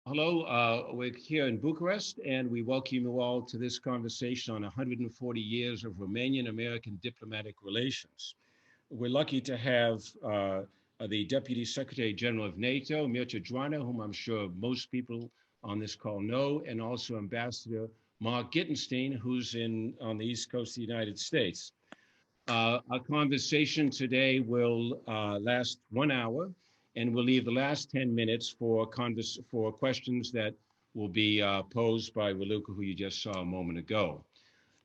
Hello, we're here in Bucharest, and we welcome you all to this conversation on 140 years of Romanian-American diplomatic relations. We're lucky to have the Deputy Secretary General of NATO, Mircea Geoana, whom I'm sure most people on this call know, and also Ambassador Mark Gitenstein, who's on the East Coast of the United States. Our conversation today will last 1 hour, and we'll leave the last 10 minutes for questions that will be posed by Raluca, who you just saw a moment ago.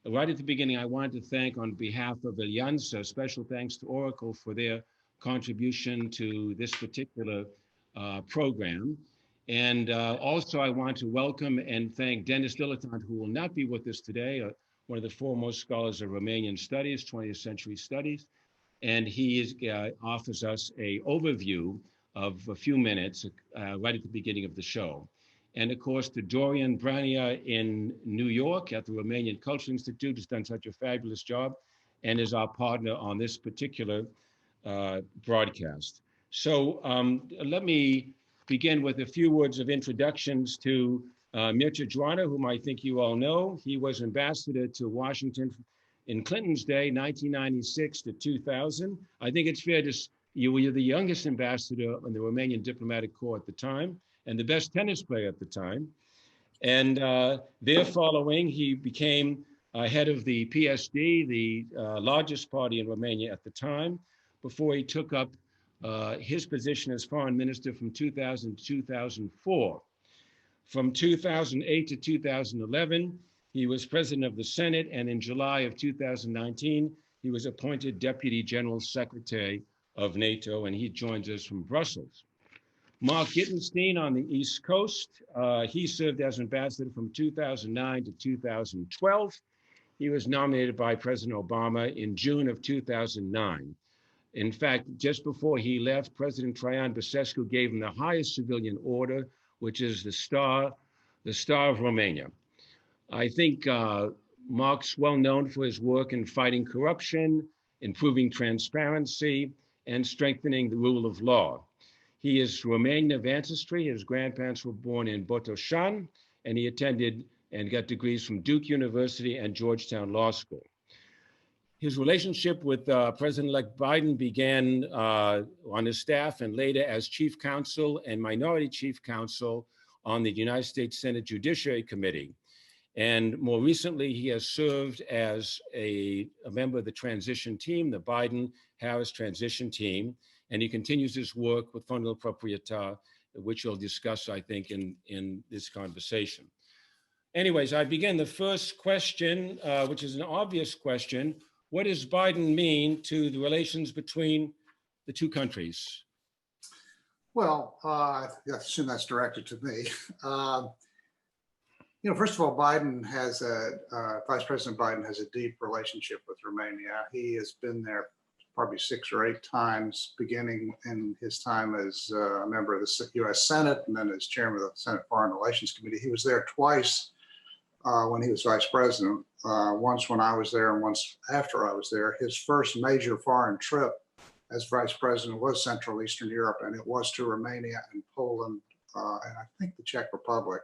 Right at the beginning, I wanted to thank, on behalf of Alianta, special thanks to Oracle for their contribution to this particular program. And also, I want to welcome and thank Denis Deletant, who will not be with us today, one of the foremost scholars of Romanian studies, 20th century studies. And he offers us an overview of a few minutes right at the beginning of the show. And of course, to Dorian Brania in New York at the Romanian Cultural Institute, who's done such a fabulous job and is our partner on this particular broadcast. So let me begin with a few words of introductions to Mircea Geoana, whom I think you all know. He was ambassador to Washington in Clinton's day, 1996 to 2000. I think it's fair to you were the youngest ambassador on the Romanian diplomatic corps at the time, and the best tennis player at the time. And there following, he became head of the PSD, the largest party in Romania at the time, before he took up his position as foreign minister from 2000 to 2004. From 2008 to 2011, he was president of the Senate, and in July of 2019, he was appointed Deputy General Secretary of NATO, and he joins us from Brussels. Mark Gitenstein on the East Coast, he served as ambassador from 2009 to 2012. He was nominated by President Obama in June of 2009. In fact, just before he left, President Traian Băsescu gave him the highest civilian order, which is the Star of Romania. I think Mark's well known for his work in fighting corruption, improving transparency, and strengthening the rule of law. He is Romanian of ancestry. His grandparents were born in Botoșani, and he attended and got degrees from Duke University and Georgetown Law School. His relationship with President-elect Biden began on his staff and later as chief counsel and minority chief counsel on the United States Senate Judiciary Committee. And more recently, he has served as a member of the transition team, the Biden-Harris transition team, and he continues his work with Fondul Proprietar, which we'll discuss, I think, in this conversation. Anyways, I begin the first question, which is an obvious question. What does Biden mean to the relations between the two countries? Well, I assume that's directed to me. First of all, Vice President Biden has a deep relationship with Romania. He has been there probably 6 or 8 times, beginning in his time as a member of the U.S. Senate and then as chairman of the Senate Foreign Relations Committee. He was there twice when he was vice president, once when I was there and once after I was there. His first major foreign trip as vice president was Central Eastern Europe, and it was to Romania and Poland and I think the Czech Republic.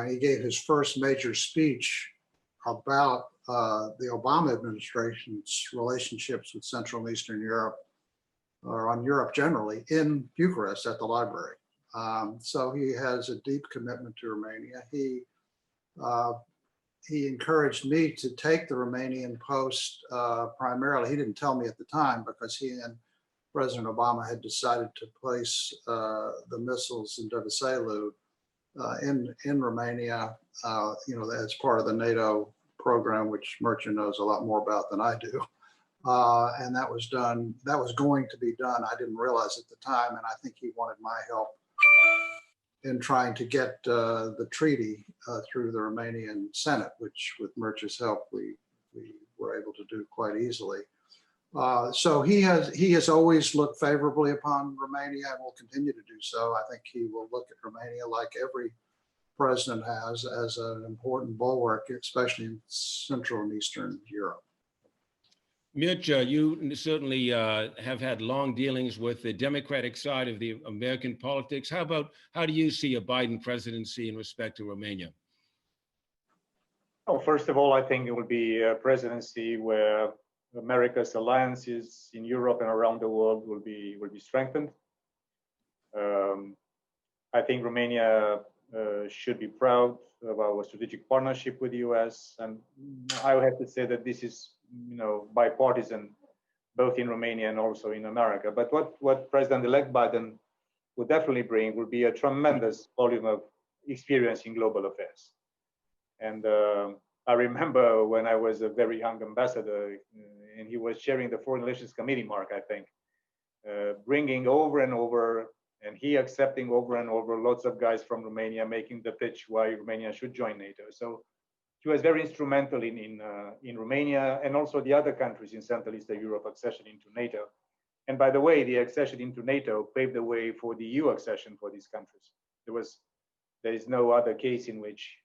He gave his first major speech about the Obama administration's relationships with Central and Eastern Europe, or on Europe generally, in Bucharest at the library. So he has a deep commitment to Romania. He encouraged me to take the Romanian post primarily. He didn't tell me at the time because he and President Obama had decided to place the missiles in Devaselu in Romania, as part of the NATO program, which Mircea knows a lot more about than I do. And that was going to be done. I didn't realize at the time, and I think he wanted my help in trying to get the treaty through the Romanian Senate, which with Mircea's help, we were able to do quite easily. So he has always looked favorably upon Romania and will continue to do so. I think he will look at Romania, like every president has, as an important bulwark, especially in Central and Eastern Europe. Mircea, you certainly have had long dealings with the Democratic side of the American politics. How do you see a Biden presidency in respect to Romania? Oh, first of all, I think it will be a presidency where America's alliances in Europe and around the world will be strengthened. I think Romania should be proud of our strategic partnership with the US, and I would have to say that this is, bipartisan, both in Romania and also in America. But what President-elect Biden would definitely bring would be a tremendous volume of experience in global affairs. And I remember when I was a very young ambassador, and he was chairing the Foreign Relations Committee, Mark, I think, bringing over and over, and he accepting over and over lots of guys from Romania, making the pitch why Romania should join NATO. So he was very instrumental in Romania and also the other countries in Central Eastern Europe accession into NATO. And by the way, the accession into NATO paved the way for the EU accession for these countries. There is no other case in which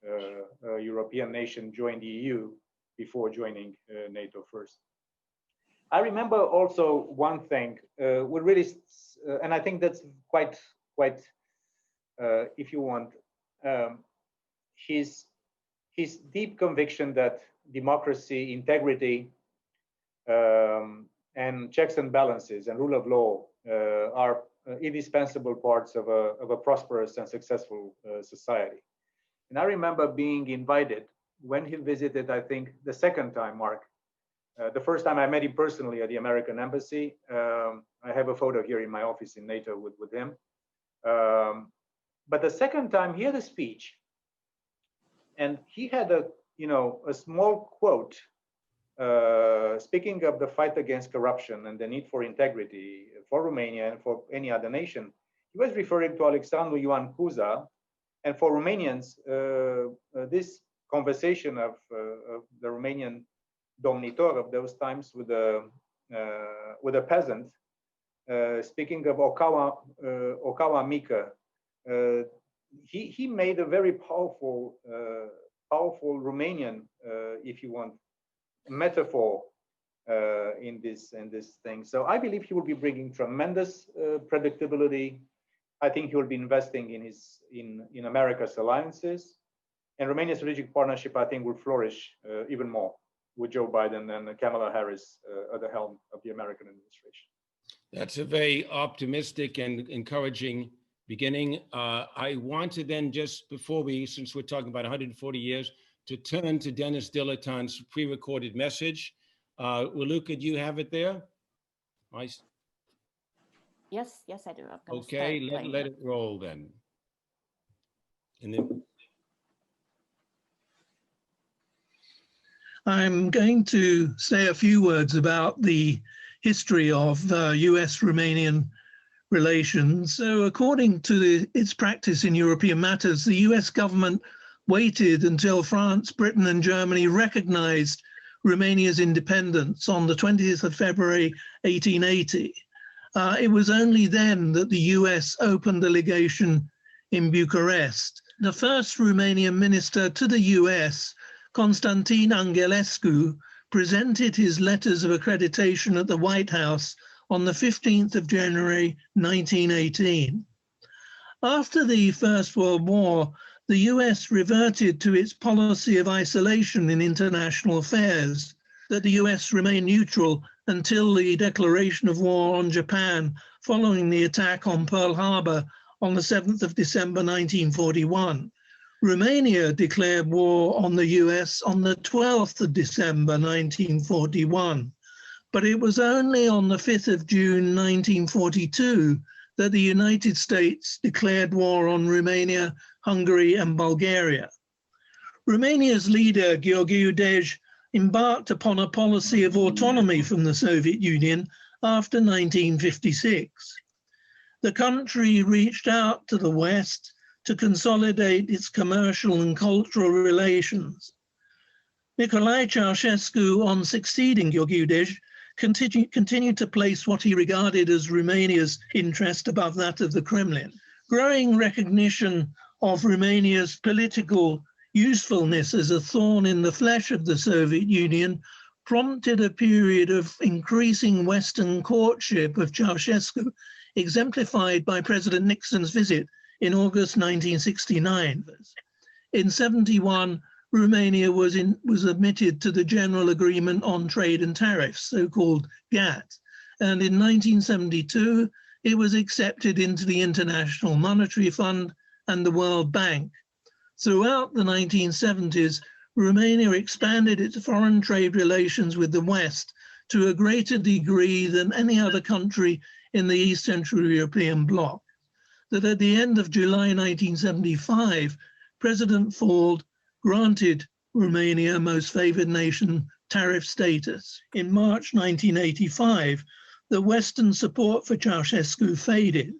a European nation joined the EU before joining NATO first. I remember also one thing, and I think that's quite, if you want, his deep conviction that democracy, integrity, and checks and balances and rule of law are indispensable parts of a prosperous and successful society. And I remember being invited when he visited, I think the second time, Mark. The first time I met him personally at the American Embassy. I have a photo here in my office in NATO with him. But the second time he had a speech, and he had a small quote speaking of the fight against corruption and the need for integrity for Romania and for any other nation. He was referring to Alexandru Ioan Cuza, and for Romanians, this conversation of the Romanian domnitor of those times with a peasant, speaking of Ocaua Mică, he made a very powerful Romanian, if you want, metaphor in this thing. So I believe he will be bringing tremendous predictability. I think he will be investing in America's alliances, and Romania's strategic partnership, I think, will flourish even more with Joe Biden and Kamala Harris at the helm of the American administration. That's a very optimistic and encouraging beginning. I want to then, just before since we're talking about 140 years, to turn to Denis Deletant's pre-recorded message. Raluca, do you have it there? Yes, I do. Okay, let it roll then. And then I'm going to say a few words about the history of US-Romanian relations. So according to its practice in European matters, the US government waited until France, Britain, and Germany recognized Romania's independence on the 20th of February, 1880. It was only then that the US opened a legation in Bucharest. The first Romanian minister to the US, Constantin Angelescu, presented his letters of accreditation at the White House on the 15th of January, 1918. After the First World War, the US reverted to its policy of isolation in international affairs, that the US remained neutral until the declaration of war on Japan following the attack on Pearl Harbor on the 7th of December 1941. Romania declared war on the US on the 12th of December 1941, but it was only on the 5th of June 1942 that the United States declared war on Romania, Hungary, and Bulgaria. Romania's leader, Gheorghiu Dej, embarked upon a policy of autonomy from the Soviet Union after 1956. The country reached out to the West to consolidate its commercial and cultural relations. Nicolae Ceausescu, on succeeding Gheorghiu Dej, continued to place what he regarded as Romania's interest above that of the Kremlin. Growing recognition of Romania's political usefulness as a thorn in the flesh of the Soviet Union prompted a period of increasing Western courtship of Ceausescu, exemplified by President Nixon's visit in August 1969. In 71, Romania was admitted to the General Agreement on Trade and Tariffs, so-called GATT, and in 1972, it was accepted into the International Monetary Fund and the World Bank. Throughout the 1970s, Romania expanded its foreign trade relations with the West to a greater degree than any other country in the East Central European bloc. That at the end of July 1975, President Ford granted Romania most favored nation tariff status. In March 1985, the Western support for Ceausescu faded.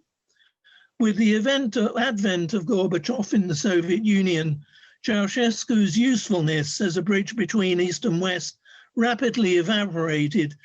With the advent of Gorbachev in the Soviet Union, Ceausescu's usefulness as a bridge between East and West rapidly evaporated.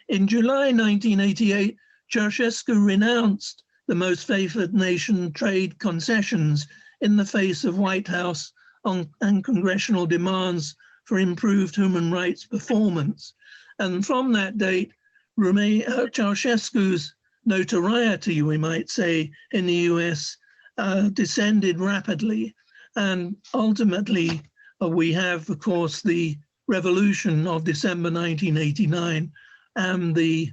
In July 1988, Ceausescu renounced the most favored nation trade concessions in the face of White House and congressional demands for improved human rights performance. And from that date, Ceausescu's notoriety, we might say, in the US descended rapidly. And ultimately, we have, of course, the revolution of December 1989 and the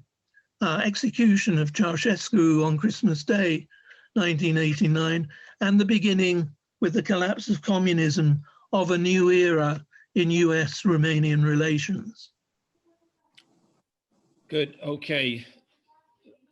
execution of Ceausescu on Christmas Day 1989, and the beginning, with the collapse of communism, of a new era in US-Romanian relations. Good, okay.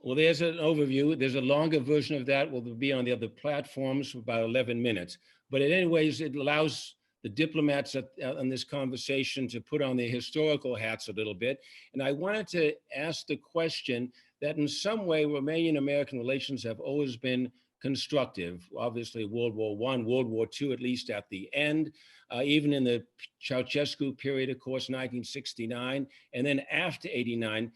Well, there's an overview. There's a longer version of that. Will be on the other platforms for about 11 minutes. But anyways, it allows the diplomats in this conversation to put on their historical hats a little bit. And I wanted to ask the question that in some way, Romanian-American relations have always been constructive. Obviously, World War I, World War II, at least at the end, even in the Ceausescu period, of course, 1969, and then after 89,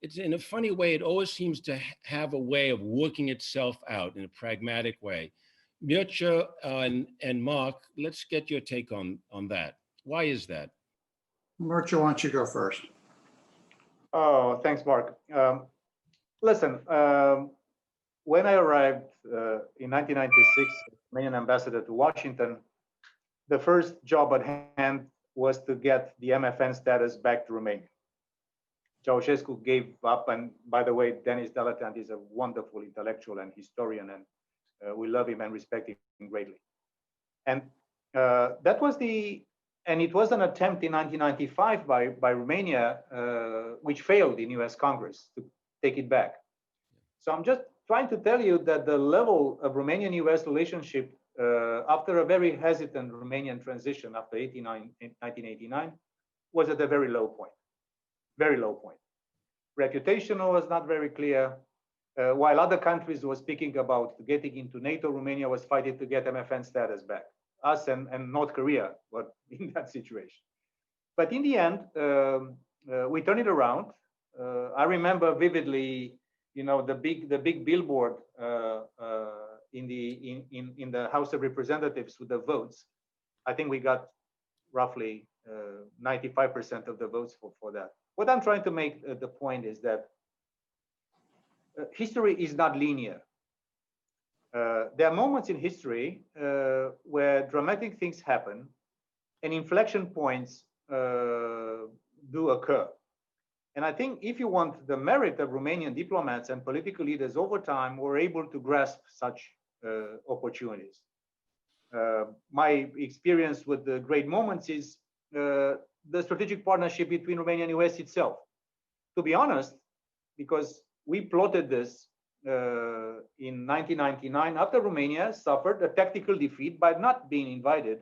it's in a funny way, it always seems to have a way of working itself out in a pragmatic way. Mircea and Mark, let's get your take on that. Why is that? Mircea, why don't you go first? Oh, thanks, Mark. Listen, when I arrived in 1996, Romanian ambassador to Washington, the first job at hand was to get the MFN status back to Romania. Ceausescu gave up, and by the way, Denis Deletant is a wonderful intellectual and historian, and we love him and respect him greatly. And that was and it was an attempt in 1995 by Romania, which failed in US Congress to take it back. So I'm just trying to tell you that the level of Romanian-US relationship after a very hesitant Romanian transition after 1989 was at a very low point. Very low point. Reputation was not very clear. While other countries were speaking about getting into NATO, Romania was fighting to get MFN status back. Us and North Korea were in that situation. But in the end, we turned it around. I remember vividly, you know, the big billboard in the House of Representatives with the votes. I think we got roughly 95% of the votes for that. What I'm trying to make the point is that history is not linear. There are moments in history where dramatic things happen and inflection points do occur. And I think if you want the merit of Romanian diplomats and political leaders over time were able to grasp such opportunities. My experience with the great moments is the strategic partnership between Romania and US itself. To be honest, because we plotted this in 1999 after Romania suffered a tactical defeat by not being invited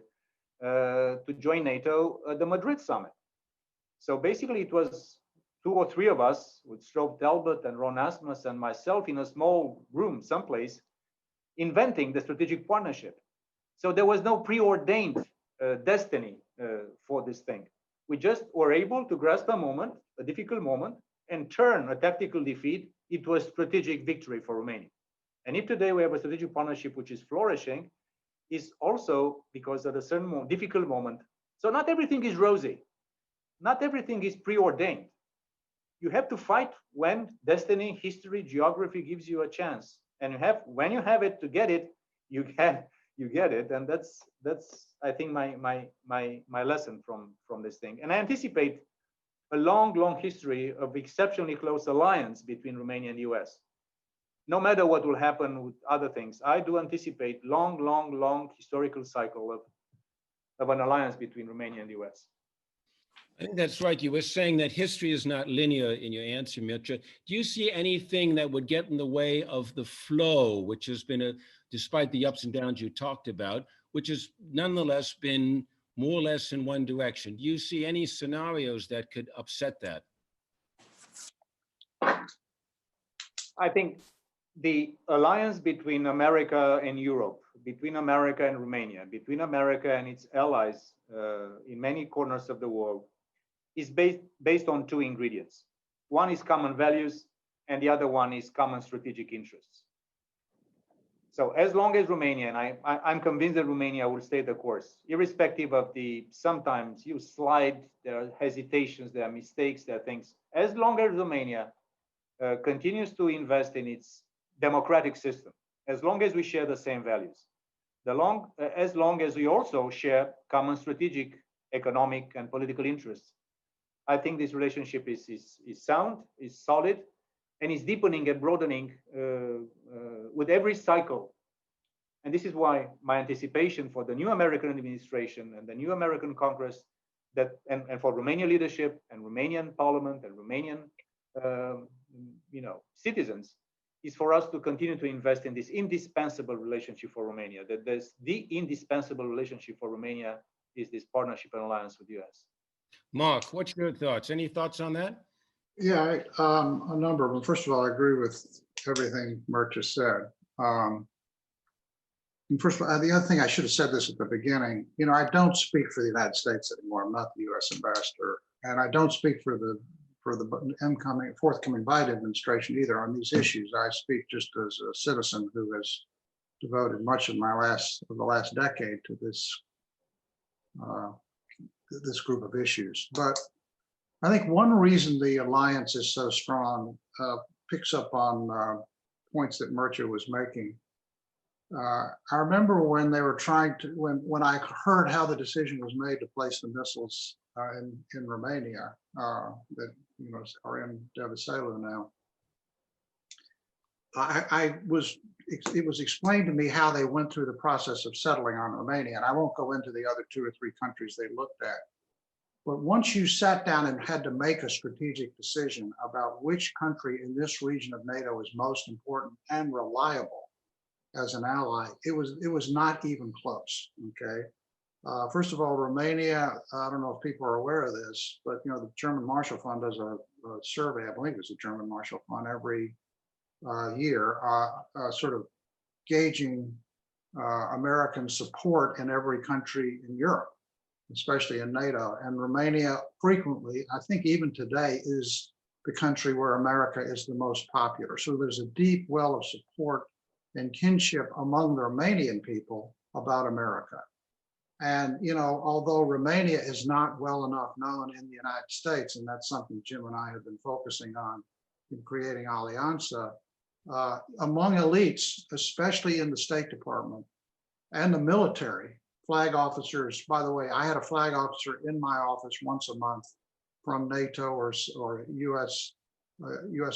to join NATO at the Madrid summit. So basically it was 2 or 3 of us with Strobe Talbot and Ron Asmus and myself in a small room someplace inventing the strategic partnership. So there was no preordained destiny for this thing. We just were able to grasp a moment, a difficult moment, and turn a tactical defeat into a strategic victory for Romania. And if today we have a strategic partnership which is flourishing, is also because at a certain difficult moment. So not everything is rosy. not everything is preordained. You have to fight when destiny, history, geography gives you a chance. And when you have it to get it, you get it. And that's I think my lesson from this thing. And I anticipate a long history of exceptionally close alliance between Romania and the US. No matter what will happen with other things, I do anticipate long historical cycle of an alliance between Romania and the US. I think that's right. You were saying that history is not linear in your answer, Mircea. Do you see anything that would get in the way of the flow, which has been, despite the ups and downs you talked about, which has nonetheless been more or less in one direction? Do you see any scenarios that could upset that? I think the alliance between America and Europe, between America and Romania, between America and its allies in many corners of the world, is based on two ingredients. One is common values, and the other one is common strategic interests. So as long as Romania, and I'm convinced that Romania will stay the course, irrespective of sometimes you slide, there are hesitations, there are mistakes, there are things. As long as Romania continues to invest in its democratic system, as long as we share the same values, as long as we also share common strategic, economic, and political interests, I think this relationship is sound, is solid, and is deepening and broadening with every cycle. And this is why my anticipation for the new American administration and the new American Congress, and for Romanian leadership and Romanian parliament and Romanian citizens, is for us to continue to invest in this indispensable relationship for Romania. That the indispensable relationship for Romania is this partnership and alliance with the US. Mark, what's your thoughts? Any thoughts on that? Yeah, a number of them. First of all, I agree with everything Mircea said. And first of all, the other thing, I should have said this at the beginning, I don't speak for the United States anymore. I'm not the US ambassador, and I don't speak for the forthcoming Biden administration either on these issues. I speak just as a citizen who has devoted much of the last decade to this group of issues. But I think one reason the alliance is so strong picks up on points that Mircea was making. I remember when they were when I heard how the decision was made to place the missiles in Romania that are in Devaselu now. It was explained to me how they went through the process of settling on Romania, and I won't go into the other 2 or 3 countries they looked at. But once you sat down and had to make a strategic decision about which country in this region of NATO is most important and reliable as an ally, it was not even close. Okay. First of all, Romania, I don't know if people are aware of this, but the German Marshall Fund does a survey, I believe it's the German Marshall Fund, every year, sort of gauging American support in every country in Europe, especially in NATO. And Romania frequently, I think even today, is the country where America is the most popular. So there's a deep well of support and kinship among the Romanian people about America. And, although Romania is not well enough known in the United States, and that's something Jim and I have been focusing on in creating Alianta, among elites, especially in the State Department and the military, flag officers, by the way, I had a flag officer in my office once a month from NATO or US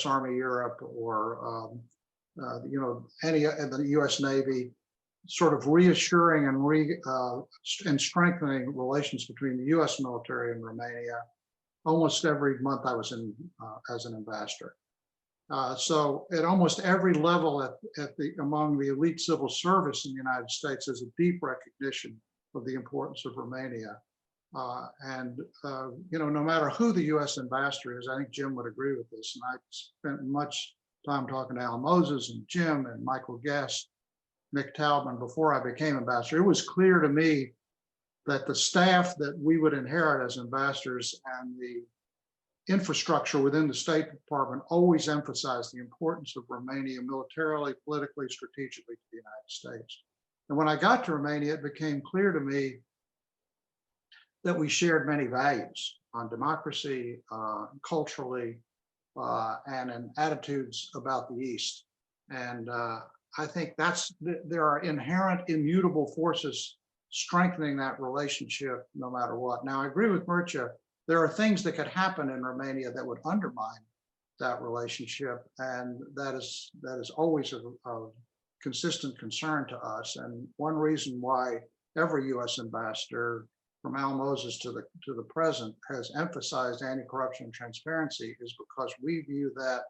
Army Europe or, any of the US Navy, sort of reassuring and strengthening relations between the US military and Romania. Almost every month I was in as an ambassador. So at almost every level among the elite civil service in the United States, there's a deep recognition of the importance of Romania. No matter who the US ambassador is, I think Jim would agree with this. And I spent much time talking to Al Moses and Jim and Michael Guest, Nick Taubman before I became ambassador. It was clear to me that the staff that we would inherit as ambassadors and the infrastructure within the State Department always emphasized the importance of Romania militarily, politically, strategically to the United States. And when I got to Romania, it became clear to me that we shared many values. on democracy, culturally, and in attitudes about the East. And I think there are inherent immutable forces strengthening that relationship no matter what. Now, I agree with Mircea. There are things that could happen in Romania that would undermine that relationship, and that is always a consistent concern to us. And one reason why every U.S. ambassador, from Al Moses to the present, has emphasized anti-corruption and transparency is because we view that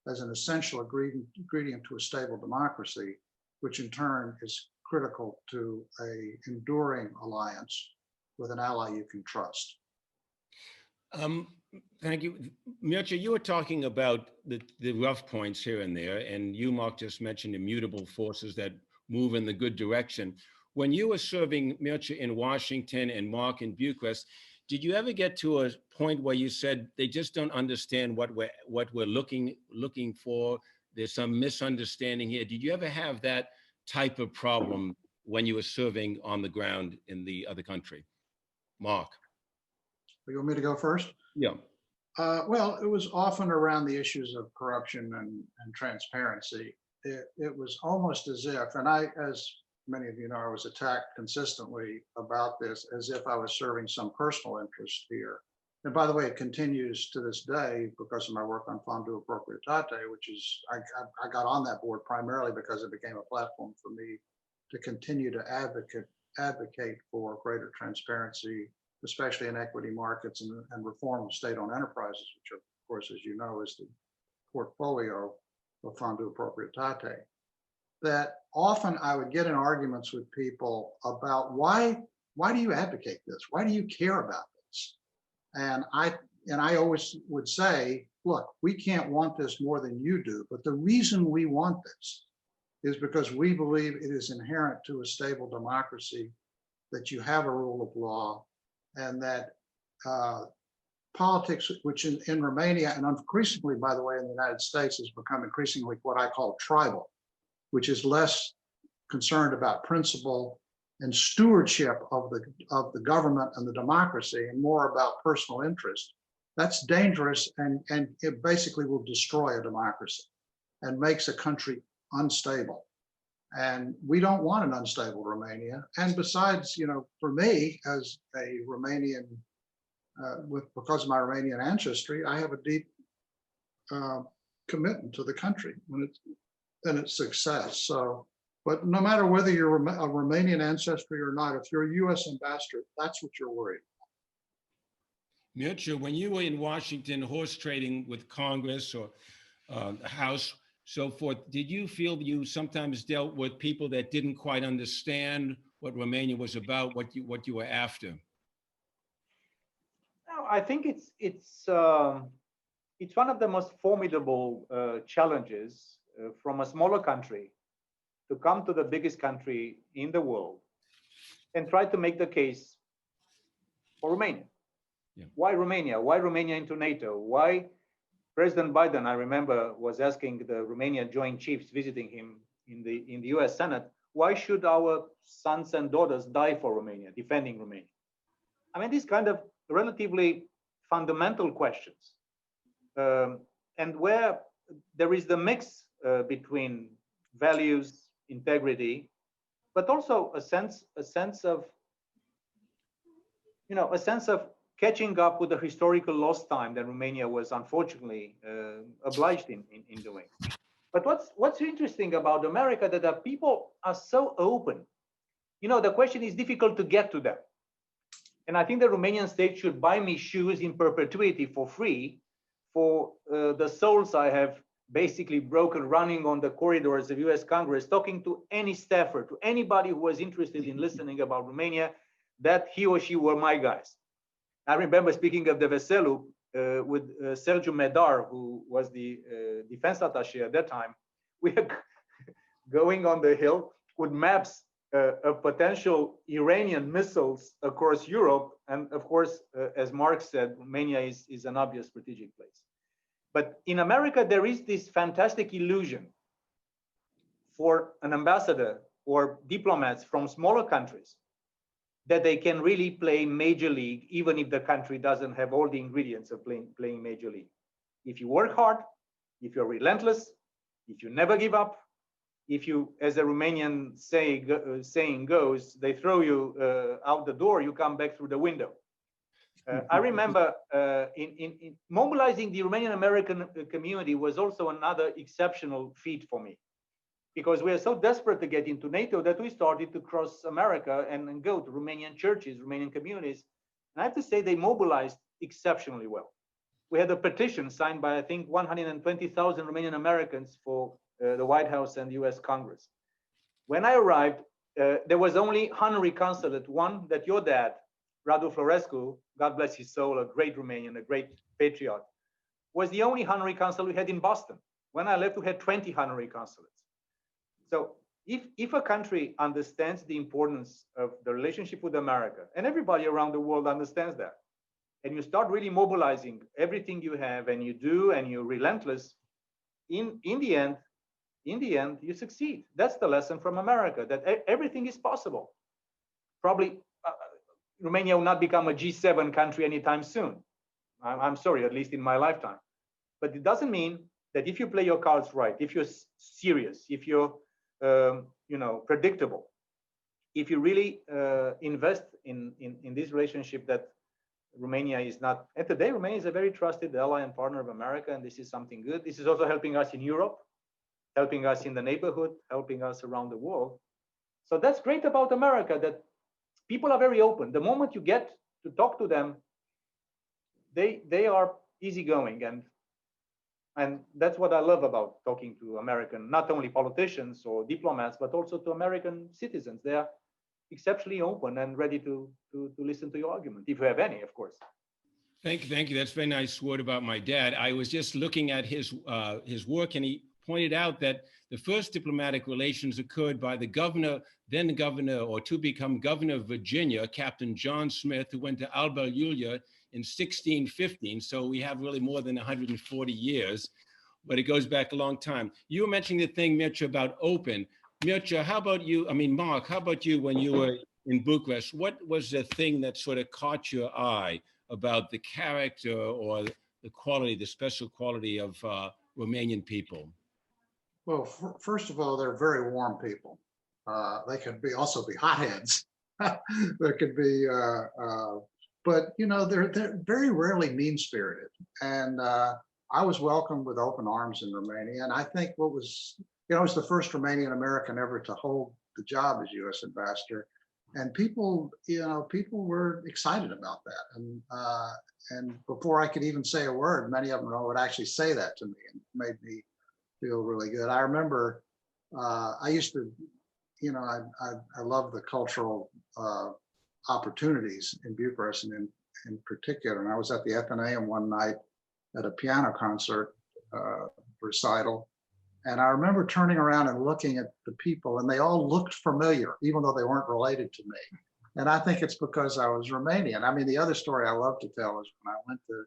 as an essential ingredient to a stable democracy, which in turn is critical to an enduring alliance with an ally you can trust. Thank you. Mircea, you were talking about the rough points here and there, and you, Mark, just mentioned immutable forces that move in the good direction. When you were serving, Mircea, in Washington and Mark in Bucharest, did you ever get to a point where you said they just don't understand what we're looking for? There's some misunderstanding here. Did you ever have that type of problem when you were serving on the ground in the other country? Mark. You want me to go first? Yeah. Well, it was often around the issues of corruption and transparency. It was almost as if, and as many of you know, I was attacked consistently about this as if I was serving some personal interest here. And by the way, it continues to this day because of my work on Fondul Proprietate, which is, I got on that board primarily because it became a platform for me to continue to advocate for greater transparency, especially in equity markets and reform of state-owned enterprises, which, of course, as you know, is the portfolio of Fondul Proprietate. That often I would get in arguments with people about why do you advocate this? Why do you care about this? And I always would say, look, we can't want this more than you do, but the reason we want this is because we believe it is inherent to a stable democracy that you have a rule of law, and that politics, which in Romania, and increasingly, by the way, in the United States, has become increasingly what I call tribal, which is less concerned about principle and stewardship of the government and the democracy, and more about personal interest. That's dangerous, and it basically will destroy a democracy and makes a country unstable. And we don't want an unstable Romania. And besides, you know, for me as a Romanian, because of my Romanian ancestry, I have a deep commitment to the country and its success. So, but no matter whether you're a Romanian ancestry or not, if you're a U.S. ambassador, that's what you're worried about. Mircea, when you were in Washington horse trading with Congress or the House, so forth, did you feel you sometimes dealt with people that didn't quite understand what Romania was about, what you were after? No, I think it's one of the most formidable challenges from a smaller country to come to the biggest country in the world and try to make the case for Romania. Yeah. Why Romania? Why Romania into NATO? Why President Biden, I remember, was asking the Romanian Joint Chiefs visiting him in the US Senate, why should our sons and daughters die for Romania, defending Romania? I mean, these kind of relatively fundamental questions. And where there is the mix between values, integrity, but also a sense of catching up with the historical lost time that Romania was unfortunately obliged in doing. But what's interesting about America, that the people are so open. You know, the question is difficult to get to them. And I think the Romanian state should buy me shoes in perpetuity for free for the souls I have basically broken running on the corridors of US Congress, talking to any staffer, to anybody who was interested in listening about Romania, that he or she were my guys. I remember speaking of the Veselu with Sergiu Medar, who was the defense attaché at that time. We were going on the hill with maps of potential Iranian missiles across Europe. And of course, as Mark said, Romania is an obvious strategic place. But in America, there is this fantastic illusion for an ambassador or diplomats from smaller countries that they can really play major league, even if the country doesn't have all the ingredients of playing major league. If you work hard, if you're relentless, if you never give up, if you, as a Romanian saying goes, they throw you out the door, you come back through the window. I remember in mobilizing the Romanian American community was also another exceptional feat for me, because we are so desperate to get into NATO that we started to cross America and go to Romanian churches, Romanian communities. And I have to say they mobilized exceptionally well. We had a petition signed by, I think, 120,000 Romanian Americans for the White House and US Congress. When I arrived, there was only honorary consulate, one that your dad, Radu Florescu, God bless his soul, a great Romanian, a great patriot, was the only honorary consul we had in Boston. When I left, we had 20 honorary consulates. So if a country understands the importance of the relationship with America, and everybody around the world understands that, and you start really mobilizing everything you have and you do, and you're relentless, in the end, you succeed. That's the lesson from America, that everything is possible. Probably Romania will not become a G7 country anytime soon. I'm sorry, at least in my lifetime. But it doesn't mean that if you play your cards right, if you're serious, if you're predictable, if you really invest in this relationship, that Romania is not, and today Romania is a very trusted ally and partner of America, and this is something good. This is also helping us in Europe, helping us in the neighborhood, helping us around the world. So that's great about America, that people are very open. The moment you get to talk to them, they are easygoing, and that's what I love about talking to American, not only politicians or diplomats, but also to American citizens. They are exceptionally open and ready to listen to your argument, if you have any, of course. Thank you. That's a very nice word about my dad. I was just looking at his work, and he pointed out that the first diplomatic relations occurred by the governor, then governor, or to become governor of Virginia, Captain John Smith, who went to Alba Iulia in 1615. So we have really more than 140 years, but it goes back a long time. You were mentioning the thing, Mircea, about open. Mircea, how about you? I mean, Mark, how about you when you were in Bucharest? What was the thing that sort of caught your eye about the character or the quality, the special quality of Romanian people? Well, first of all, they're very warm people. They could also be hotheads. There could be, but they're very rarely mean-spirited. And I was welcomed with open arms in Romania. And I think what was, I was the first Romanian American ever to hold the job as U.S. ambassador. And people, people were excited about that. And before I could even say a word, many of them would actually say that to me, and made me feel really good. I remember I used to, I love the cultural opportunities in Bucharest, and in particular. And I was at the Athenaeum one night at a piano concert recital. And I remember turning around and looking at the people, and they all looked familiar, even though they weren't related to me. And I think it's because I was Romanian. I mean, the other story I love to tell is when I went to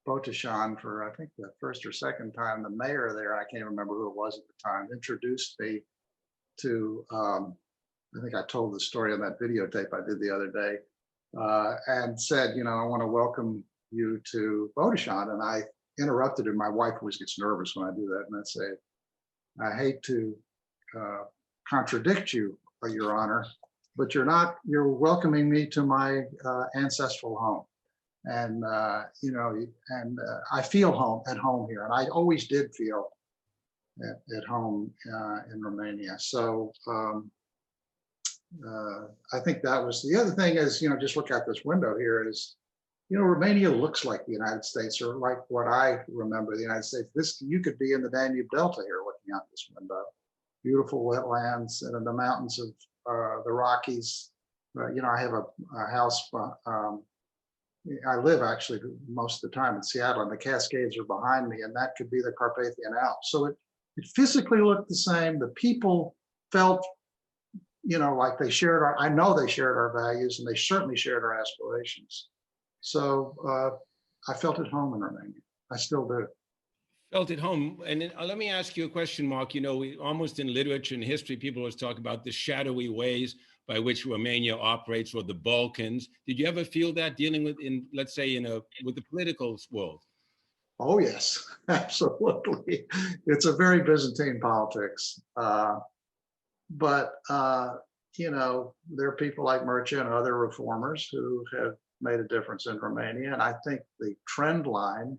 Botoșani for, I think, the first or second time, the mayor there, I can't remember who it was at the time, introduced me to, I think I told the story on that videotape I did the other day, and said, I want to welcome you to Botoșani. And I interrupted her. My wife always gets nervous when I do that. And I say, I hate to contradict you, Your Honor, but you're welcoming me to my ancestral home. And, I feel at home here. And I always did feel at home in Romania. So I think that was the other thing is, just look out this window here is, Romania looks like the United States, or like what I remember the United States. You could be in the Danube Delta here looking out this window. Beautiful wetlands and in the mountains of the Rockies. I have a house. I live actually most of the time in Seattle, and the Cascades are behind me, and that could be the Carpathian Alps. So it physically looked the same. The people felt, like they shared I know they shared our values, and they certainly shared our aspirations. So I felt at home in Romania. I still do. Felt at home. And then, let me ask you a question, Mark. You know, almost in literature and history, people always talk about the shadowy ways by which Romania operates, or the Balkans. Did you ever feel that dealing with, let's say, with the political world? Oh, yes, absolutely. It's a very Byzantine politics. But there are people like Mircea and other reformers who have made a difference in Romania. And I think the trend line,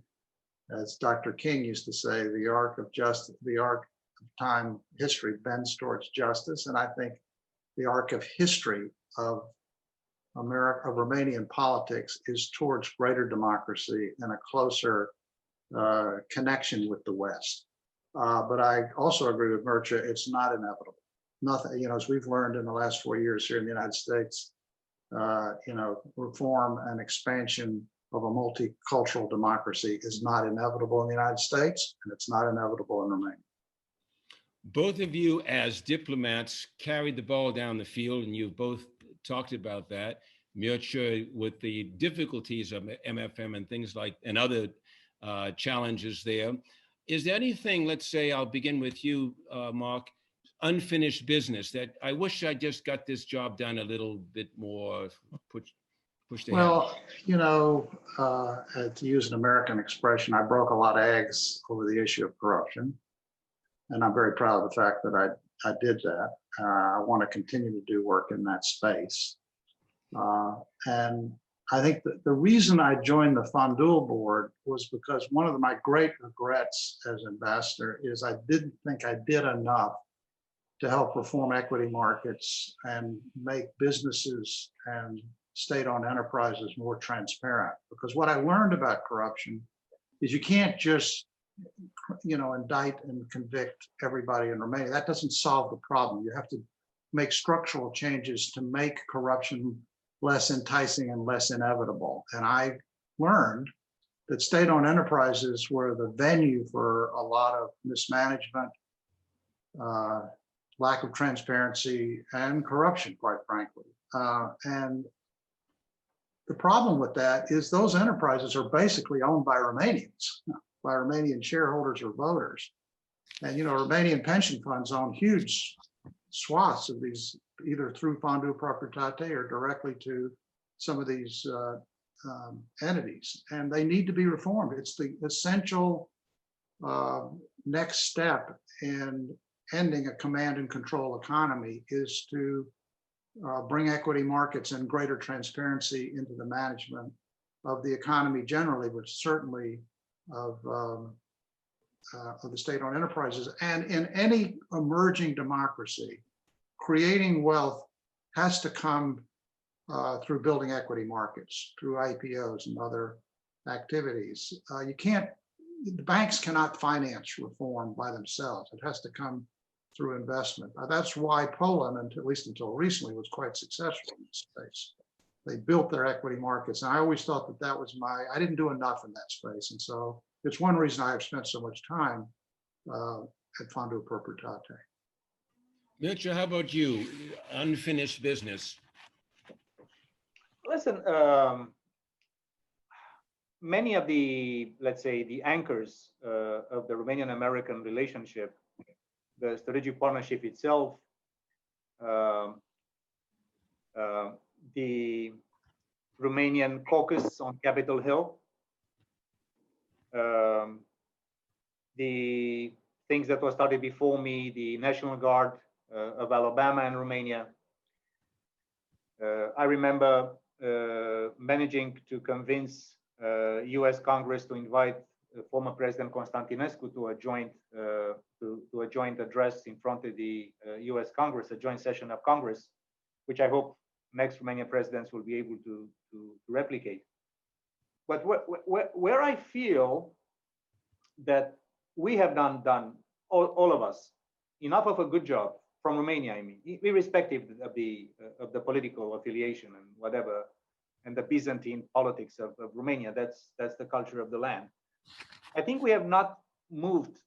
as Dr. King used to say, the arc of time, history bends towards justice. And I think the arc of history of Romanian politics is towards greater democracy and a closer connection with the West. But I also agree with Mircea, it's not inevitable. Nothing, as we've learned in the last 4 years here in the United States, reform and expansion of a multicultural democracy is not inevitable in the United States, and it's not inevitable in Romania. Both of you as diplomats carried the ball down the field, and you've both talked about that. Mircea with the difficulties of MFM and things like, and other challenges there. Is there anything, let's say, I'll begin with you, Mark, unfinished business that I wish I just got this job done a little bit more pushed ahead? Well, to use an American expression, I broke a lot of eggs over the issue of corruption. And I'm very proud of the fact that I did that. I want to continue to do work in that space. And I think that the reason I joined the Fondul board was because one of my great regrets as ambassador is I didn't think I did enough to help reform equity markets and make businesses and state-owned enterprises more transparent. Because what I learned about corruption is you can't just indict and convict everybody in Romania. That doesn't solve the problem. You have to make structural changes to make corruption less enticing and less inevitable. And I learned that state-owned enterprises were the venue for a lot of mismanagement, lack of transparency, and corruption, quite frankly. And the problem with that is those enterprises are basically owned by Romanians, by Romanian shareholders or voters. And, Romanian pension funds own huge swaths of these, either through Fondul Proprietate or directly to some of these entities. And they need to be reformed. It's the essential next step in ending a command and control economy is to bring equity markets and greater transparency into the management of the economy generally, but certainly of the state-owned enterprises. And in any emerging democracy, creating wealth has to come through building equity markets, through IPOs and other activities. The banks cannot finance reform by themselves. It has to come through investment. That's why Poland, at least until recently, was quite successful in this space. They built their equity markets. And I always thought that was I didn't do enough in that space. And so it's one reason I have spent so much time at Fondul Proprietate. Mircea, how about you? Unfinished business. Listen, many of the, let's say, the anchors of the Romanian-American relationship, the strategic partnership itself, the Romanian caucus on Capitol Hill, the things that were started before me, the National Guard of Alabama and Romania. I remember managing to convince U.S. Congress to invite former President Constantinescu to a joint address in front of the U.S. Congress, a joint session of Congress, which I hope next Romanian presidents will be able to replicate. But where I feel that we have done all of us enough of a good job from Romania, I mean, irrespective of the political affiliation and whatever, and the Byzantine politics of Romania, that's the culture of the land. I think we have not moved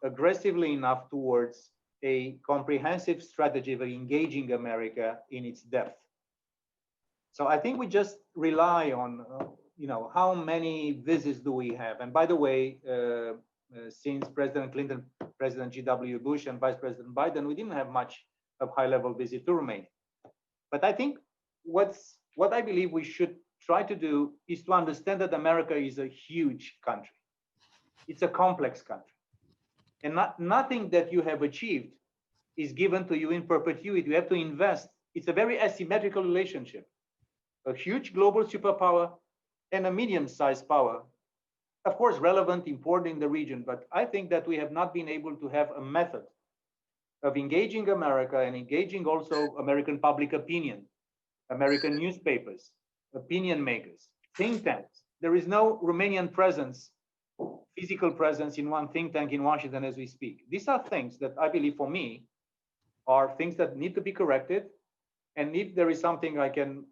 aggressively enough towards a comprehensive strategy of engaging America in its depth. So I think we just rely on, how many visits do we have? And by the way, since President Clinton, President G.W. Bush, and Vice President Biden, we didn't have much of high-level visit to Romania. But I think what I believe we should try to do is to understand that America is a huge country. It's a complex country. And nothing that you have achieved is given to you in perpetuity. You have to invest. It's a very asymmetrical relationship. A huge global superpower and a medium-sized power, of course, relevant, important in the region. But I think that we have not been able to have a method of engaging America and engaging also American public opinion, American newspapers, opinion makers, think tanks. There is no Romanian presence, physical presence in one think tank in Washington as we speak. These are things that I believe, for me, are things that need to be corrected. And if there is something I can,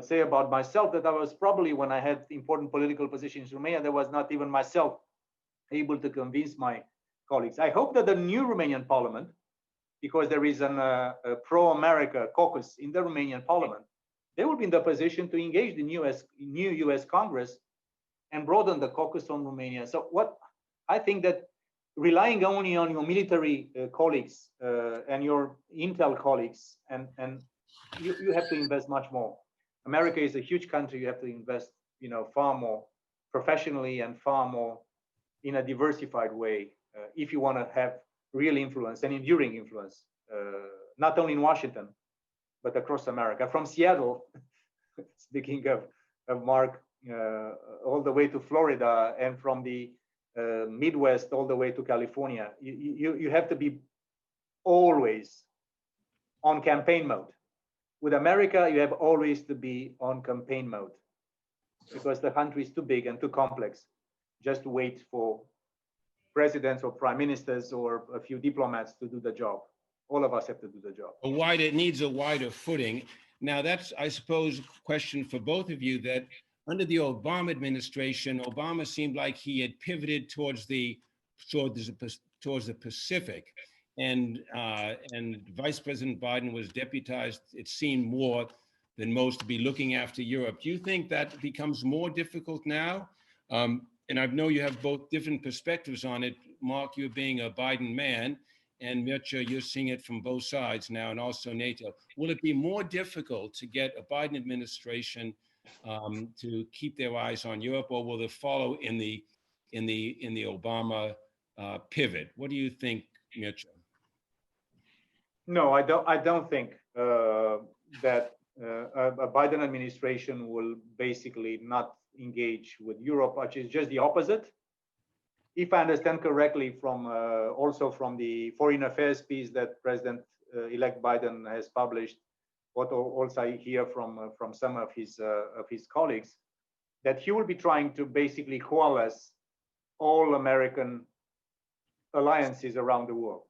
say about myself, that I was probably, when I had important political positions in Romania, there was not even myself able to convince my colleagues. I hope that the new Romanian parliament, because there is a pro-America caucus in the Romanian parliament, they will be in the position to engage the new US Congress and broaden the caucus on Romania. So what I think that relying only on your military colleagues and your intel colleagues, and you have to invest much more. America is a huge country. You have to invest, far more professionally and far more in a diversified way if you want to have real influence and enduring influence, not only in Washington, but across America. From Seattle, speaking of Mark, all the way to Florida, and from the Midwest all the way to California, you have to be always on campaign mode. With America, you have always to be on campaign mode because the country is too big and too complex just to wait for presidents or prime ministers or a few diplomats to do the job. All of us have to do the job. It needs a wider footing. Now that's, I suppose, a question for both of you, that under the Obama administration, Obama seemed like he had pivoted towards the Pacific, and Vice President Biden was deputized, it seemed, more than most to be looking after Europe. Do you think that becomes more difficult now? And I know you have both different perspectives on it. Mark, you being a Biden man, and Mircea, you're seeing it from both sides now, and also NATO. Will it be more difficult to get a Biden administration to keep their eyes on Europe, or will they follow in the Obama pivot? What do you think, Mircea? No, I don't think that a Biden administration will basically not engage with Europe, which is just the opposite. If I understand correctly, from also from the Foreign Affairs piece that President-elect Biden has published, what also I hear from some of his colleagues, that he will be trying to basically coalesce all American alliances around the world.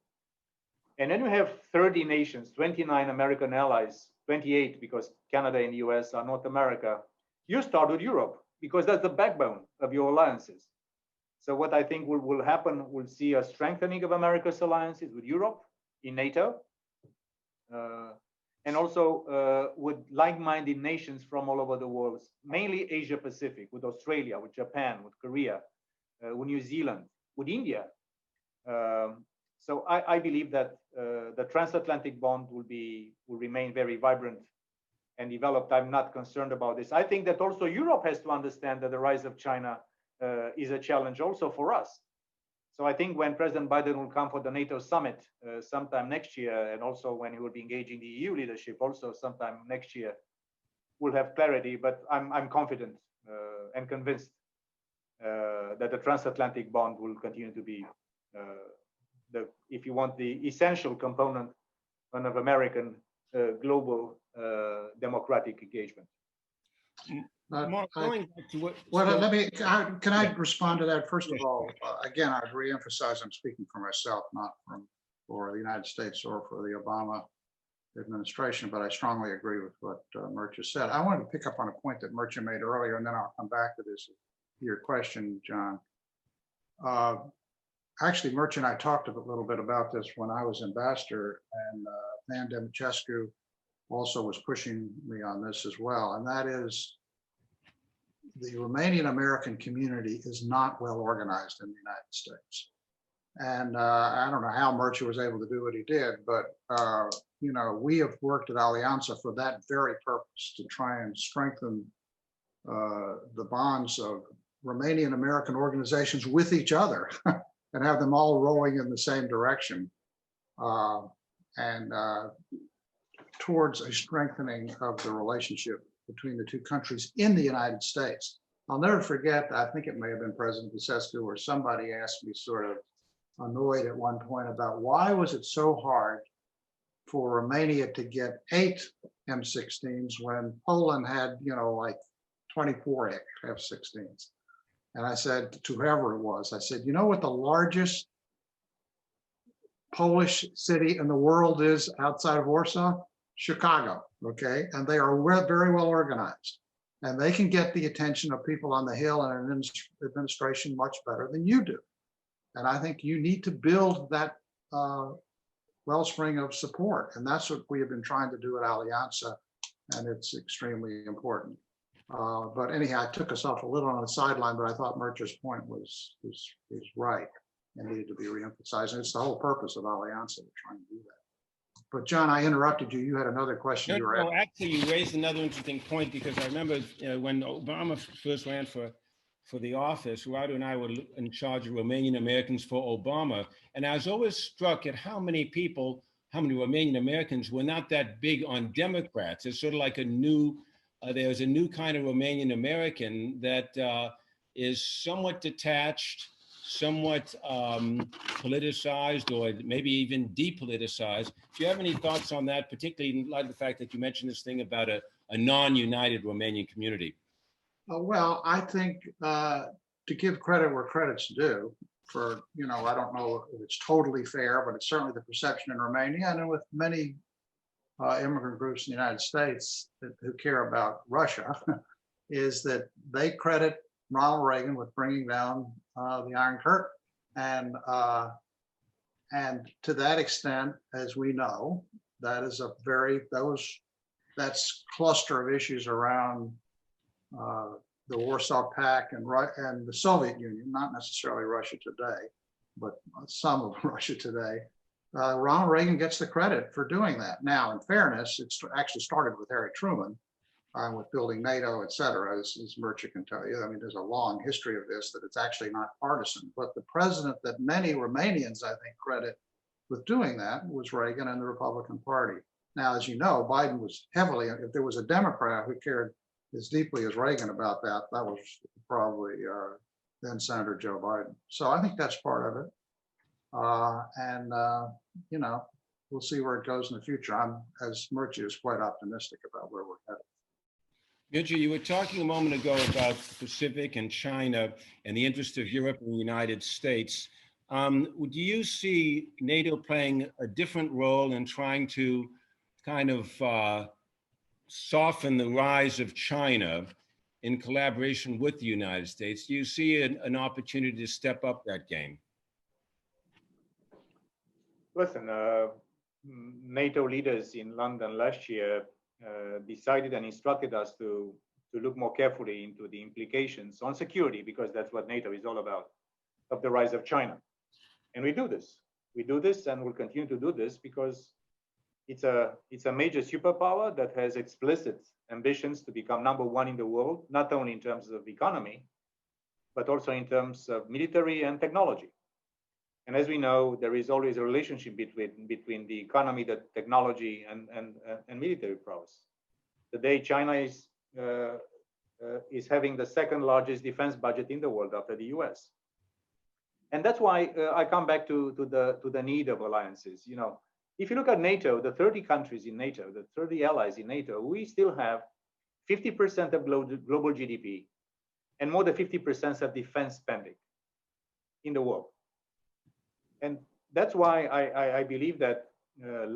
And then you have 30 nations, 29 American allies, 28 because Canada and the US are North America. You start with Europe because that's the backbone of your alliances. So what I think will happen, we'll see a strengthening of America's alliances with Europe in NATO, and also with like-minded nations from all over the world, mainly Asia Pacific, with Australia, with Japan, with Korea, with New Zealand, with India. So I believe that the transatlantic bond will remain very vibrant and developed. I'm not concerned about this. I think that also Europe has to understand that the rise of China is a challenge also for us. So I think when President Biden will come for the NATO summit sometime next year, and also when he will be engaging the EU leadership also sometime next year, we'll have clarity. But I'm confident and convinced that the transatlantic bond will continue to be if you want, the essential component of American global democratic engagement. Mark, going back to what... Can I respond to that? First of all, again, I'd reemphasize I'm speaking for myself, not for the United States or for the Obama administration, but I strongly agree with what Mircea said. I wanted to pick up on a point that Mircea made earlier, and then I'll come back to this, your question, John. Actually, Mircea and I talked a little bit about this when I was ambassador, and Van Demicescu also was pushing me on this as well. And that is the Romanian American community is not well organized in the United States. And I don't know how Mircea was able to do what he did, but you know, we have worked at Alianta for that very purpose, to try and strengthen the bonds of Romanian American organizations with each other and have them all rowing in the same direction, and towards a strengthening of the relationship between the two countries in the United States. I'll never forget, I think it may have been President Băsescu or somebody asked me, sort of annoyed at one point, about why was it so hard for Romania to get 8 M16s when Poland had, you know, like 24 F-16s. And I said to whoever it was, I said, you know what the largest Polish city in the world is outside of Warsaw? Chicago, okay? And they are very well organized. And they can get the attention of people on the Hill and an administration much better than you do. And I think you need to build that wellspring of support. And that's what we have been trying to do at Alianta, and it's extremely important. But anyhow, I took us off a little on the sideline, but I thought Mircea's point was right and needed to be reemphasized. And it's the whole purpose of Alianta, to try and do that. But John, I interrupted you. You had another question. No, actually, you raised another interesting point, because I remember when Obama first ran for the office, Radu and I were in charge of Romanian Americans for Obama. And I was always struck at how many Romanian Americans were not that big on Democrats. It's sort of like a new, there's a new kind of Romanian American that is somewhat detached, somewhat politicized, or maybe even depoliticized. Do you have any thoughts on that, particularly in light of the fact that you mentioned this thing about a non-united Romanian community? Well, I think to give credit where credit's due, for, you know, I don't know if it's totally fair, but it's certainly the perception in Romania and with many immigrant groups in the United States who care about Russia, is that they credit Ronald Reagan with bringing down the Iron Curtain. And to that extent, as we know, that is a that's cluster of issues around the Warsaw Pact and the Soviet Union, not necessarily Russia today, but some of Russia today. Ronald Reagan gets the credit for doing that. Now, in fairness, it's actually started with Harry Truman, with building NATO, et cetera, as Mircea can tell you. I mean, there's a long history of this, that it's actually not partisan. But the president that many Romanians, I think, credit with doing that was Reagan and the Republican Party. Now, as you know, Biden was heavily, if there was a Democrat who cared as deeply as Reagan about that, that was probably then Senator Joe Biden. So I think that's part of it. You know, we'll see where it goes in the future. I'm, as Mircea, is quite optimistic about where we're headed. Mircea, you were talking a moment ago about the Pacific and China and the interest of Europe and the United States. Do you see NATO playing a different role in trying to kind of soften the rise of China in collaboration with the United States? Do you see an opportunity to step up that game? Listen, NATO leaders in London last year decided and instructed us to look more carefully into the implications on security, because that's what NATO is all about, of the rise of China. And we do this. We do this and we'll continue to do this because it's a major superpower that has explicit ambitions to become #1 in the world, not only in terms of economy, but also in terms of military and technology. And as we know, there is always a relationship between the economy, the technology, and military prowess. Today, China is having the second largest defense budget in the world after the US. And that's why I come back to the need of alliances. You know, if you look at NATO, the 30 countries in NATO, the 30 allies in NATO, we still have 50% of global GDP and more than 50% of defense spending in the world. And that's why I believe that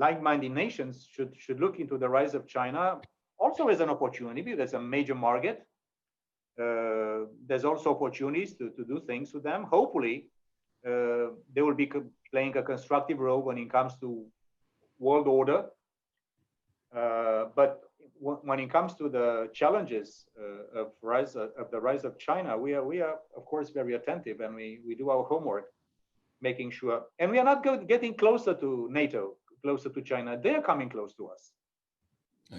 like-minded nations should look into the rise of China also as an opportunity, because it's a major market. There's also opportunities to do things with them. Hopefully, they will be playing a constructive role when it comes to world order. But when it comes to the challenges of the rise of China, we are of course very attentive, and we do our homework, making sure. And we are not getting closer to NATO, closer to China. They are coming close to us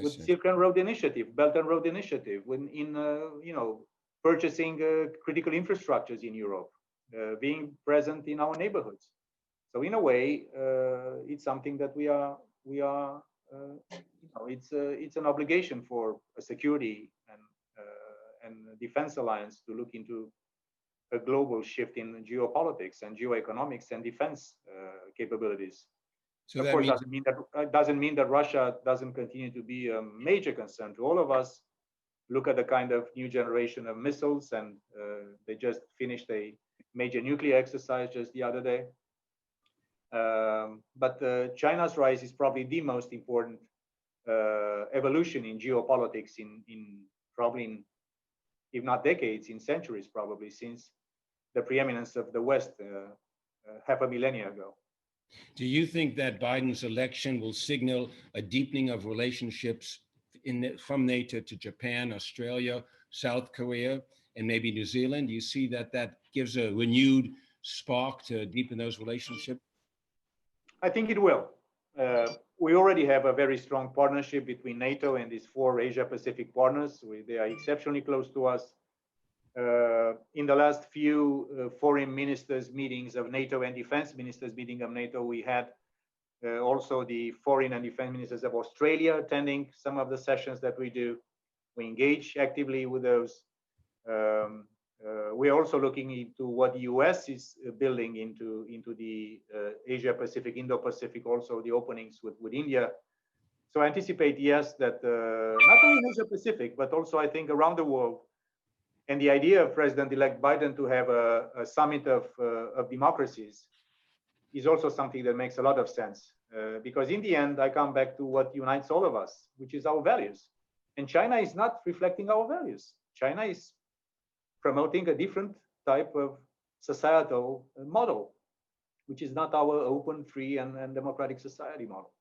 with Silk and Road Initiative, Belt and Road Initiative, purchasing critical infrastructures in Europe, being present in our neighborhoods. So in a way, it's something that we are. It's an obligation for a security and defense alliance to look into a global shift in geopolitics and geoeconomics and defense capabilities. So of course, doesn't mean that Russia doesn't continue to be a major concern to all of us. Look at the kind of new generation of missiles, and they just finished a major nuclear exercise just the other day. But China's rise is probably the most important evolution in geopolitics in if not decades, in centuries probably, since the preeminence of the West half a millennia ago. Do you think that Biden's election will signal a deepening of relationships from NATO to Japan, Australia, South Korea, and maybe New Zealand? Do you see that gives a renewed spark to deepen those relationships? I think it will. We already have a very strong partnership between NATO and these 4 Asia-Pacific partners. They are exceptionally close to us. In the last few foreign ministers meetings of NATO and defense ministers meeting of NATO, we had also the foreign and defense ministers of Australia attending some of the sessions that we do. We engage actively with those. We're also looking into what the US is building into the Asia-Pacific, Indo-Pacific, also the openings with India. So I anticipate, yes, that not only in Asia-Pacific, but also I think around the world. And the idea of President-elect Biden to have a summit of democracies is also something that makes a lot of sense. Because in the end, I come back to what unites all of us, which is our values. And China is not reflecting our values. China is promoting a different type of societal model, which is not our open, free, and democratic society model.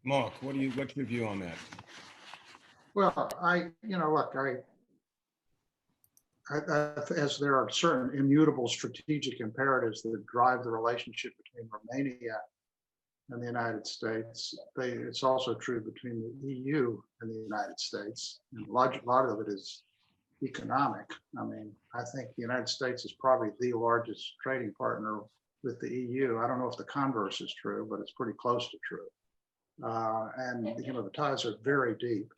Mark, what's your view on that? Well, as there are certain immutable strategic imperatives that drive the relationship between Romania and the United States, it's also true between the EU and the United States. And a lot of it is economic. I mean, I think the United States is probably the largest trading partner with the EU. I don't know if the converse is true, but it's pretty close to true. And the ties are very deep,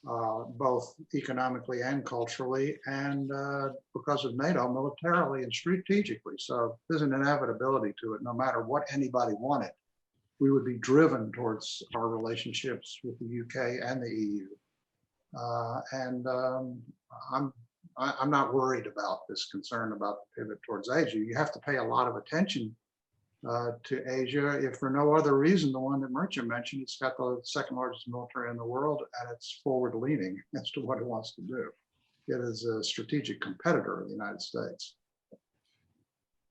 both economically and culturally, and because of NATO, militarily and strategically. So there's an inevitability to it. No matter what anybody wanted, we would be driven towards our relationships with the UK and the EU. I'm not worried about this concern about the pivot towards Asia. You have to pay a lot of attention to Asia, if for no other reason, the one that Mircea mentioned, it's got the 2nd largest military in the world, and it's forward leaning as to what it wants to do. It is a strategic competitor of the United States.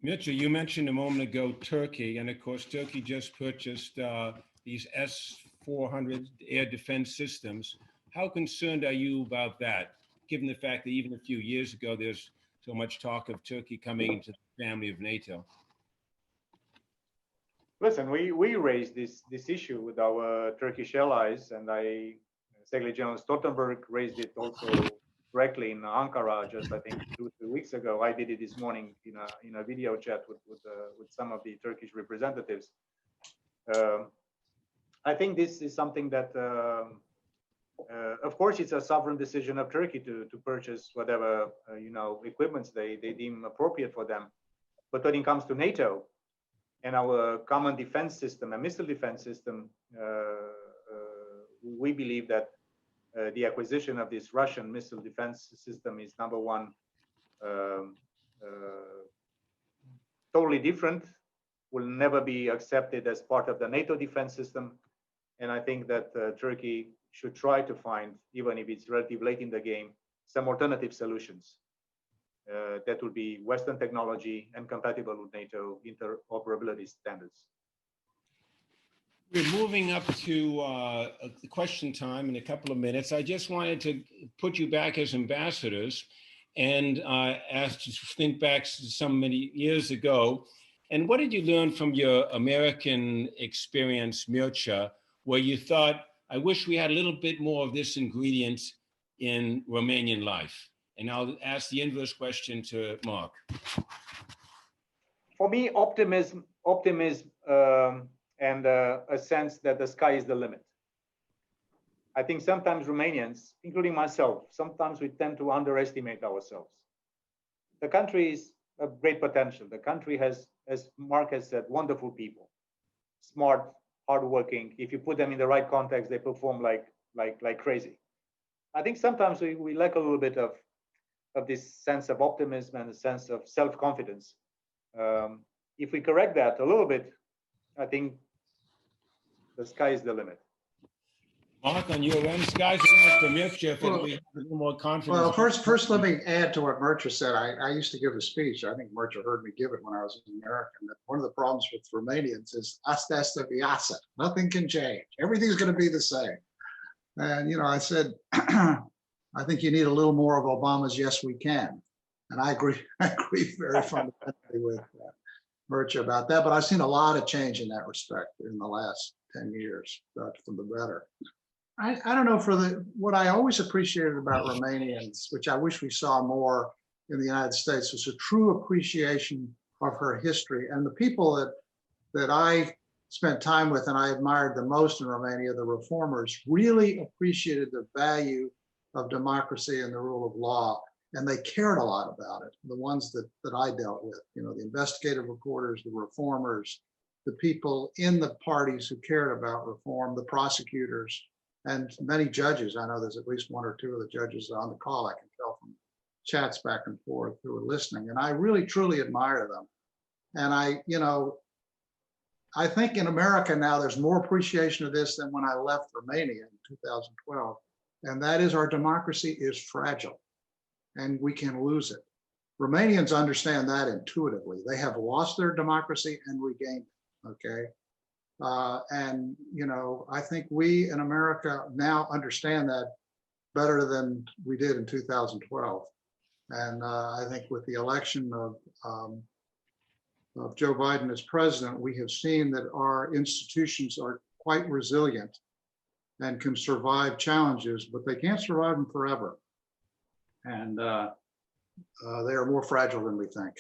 Mircea, you mentioned a moment ago Turkey, and of course Turkey just purchased these S-400 air defense systems. How concerned are you about that, given the fact that even a few years ago there's so much talk of Turkey coming into the family of NATO? Listen, we raised this issue with our Turkish allies, and Secretary General Stoltenberg raised it also directly in Ankara just, I think, 2 or 3 weeks ago. I did it this morning in a video chat with some of the Turkish representatives. I think this is something that, of course, it's a sovereign decision of Turkey to purchase whatever equipments they deem appropriate for them. But when it comes to NATO and our common defense system, a missile defense system, we believe that the acquisition of this Russian missile defense system is, number one, totally different, will never be accepted as part of the NATO defense system. And I think that Turkey should try to find, even if it's relatively late in the game, some alternative solutions that would be Western technology and compatible with NATO interoperability standards. We're moving up to question time in a couple of minutes. I just wanted to put you back as ambassadors and ask you to think back so many years ago. And what did you learn from your American experience, Mircea, where you thought, I wish we had a little bit more of this ingredient in Romanian life? And I'll ask the inverse question to Mark. For me, optimism, and a sense that the sky is the limit. I think sometimes Romanians, including myself, sometimes we tend to underestimate ourselves. The country is of great potential. The country has, as Mark has said, wonderful people, smart, hardworking. If you put them in the right context, they perform like crazy. I think sometimes we lack a little bit of this sense of optimism and a sense of self-confidence. If we correct that a little bit, I think the sky is the limit. Mark, on your end, sky's the limit for Mircea, if we have a little more confidence. Well, first, let me add to what Mircea said. I used to give a speech. I think Mircea heard me give it when I was in America. That one of the problems with Romanians is asta este viața. Nothing can change. Everything's going to be the same. And, you know, I said, I think you need a little more of Obama's "yes, we can." And I agree very fundamentally with Mircea about that. But I've seen a lot of change in that respect in the last 10 years, for the better. I don't know, what I always appreciated about Romanians, which I wish we saw more in the United States, was a true appreciation of her history. And the people that I spent time with and I admired the most in Romania, the reformers, really appreciated the value of democracy and the rule of law. And they cared a lot about it. The ones that I dealt with, you know, the investigative reporters, the reformers, the people in the parties who cared about reform, the prosecutors, and many judges. I know there's at least one or two of the judges on the call, I can tell from chats back and forth, who are listening. And I really, truly admire them. And I think in America now, there's more appreciation of this than when I left Romania in 2012. And that is, our democracy is fragile and we can lose it. Romanians understand that intuitively. They have lost their democracy and regained it, okay? And, you know, I think we in America now understand that better than we did in 2012. And I think with the election of Joe Biden as president, we have seen that our institutions are quite resilient and can survive challenges, but they can't survive them forever. And they are more fragile than we think.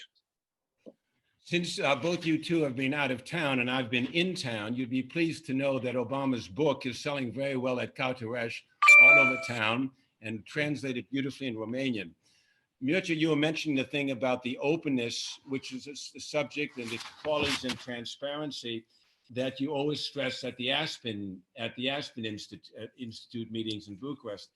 Since both you two have been out of town and I've been in town, you'd be pleased to know that Obama's book is selling very well at Cautureș all over town and translated beautifully in Romanian. Mircea, you were mentioning the thing about the openness, which is the subject, and the qualities and transparency that you always stress at the Aspen Institute meetings in Bucharest.